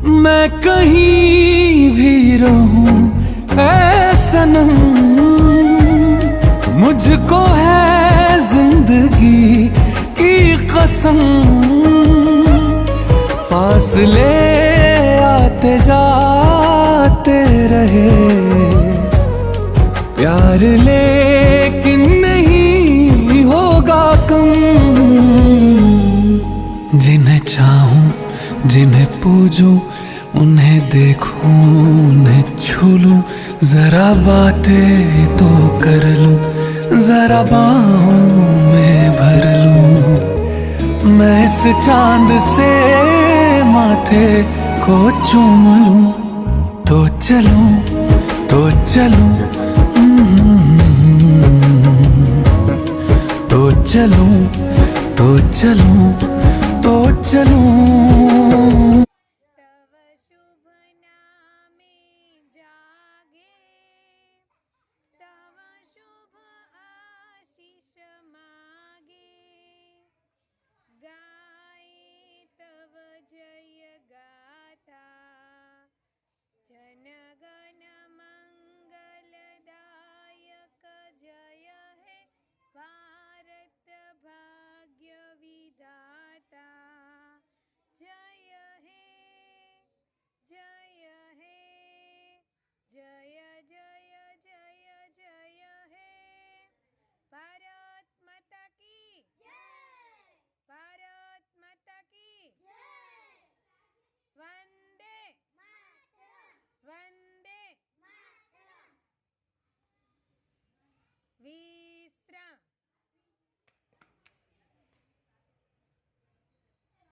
मैं कहीं भी रहूं ऐ सनम, मुझको है जिंदगी की कसम। फासले आते जाते रहे, प्यार लेकिन नहीं होगा कम। जिन्हें चाहूं, जिन्हें पूजूं, उन्हें देखूं, उन्हें छू लूं, जरा बातें तो कर लूं, जरा बाहों में भर लूं। मैं इस चांद से माथे को चूम लूं, तो चलूं, तो चलूं, तो चलूं, तो चलूं, तो चलूं। तव शुभ नामे जागे, तव शुभ आशीष मागे। गाए तव जय गाथा, जन गण मंगलदायक। जय हे भारत भाग्य विधाता। जय हे, जय हे, जय जय जय जय हे। भारत माता की जय, भारत माता की जय। वंदे मातरम, वंदे मातरम। वी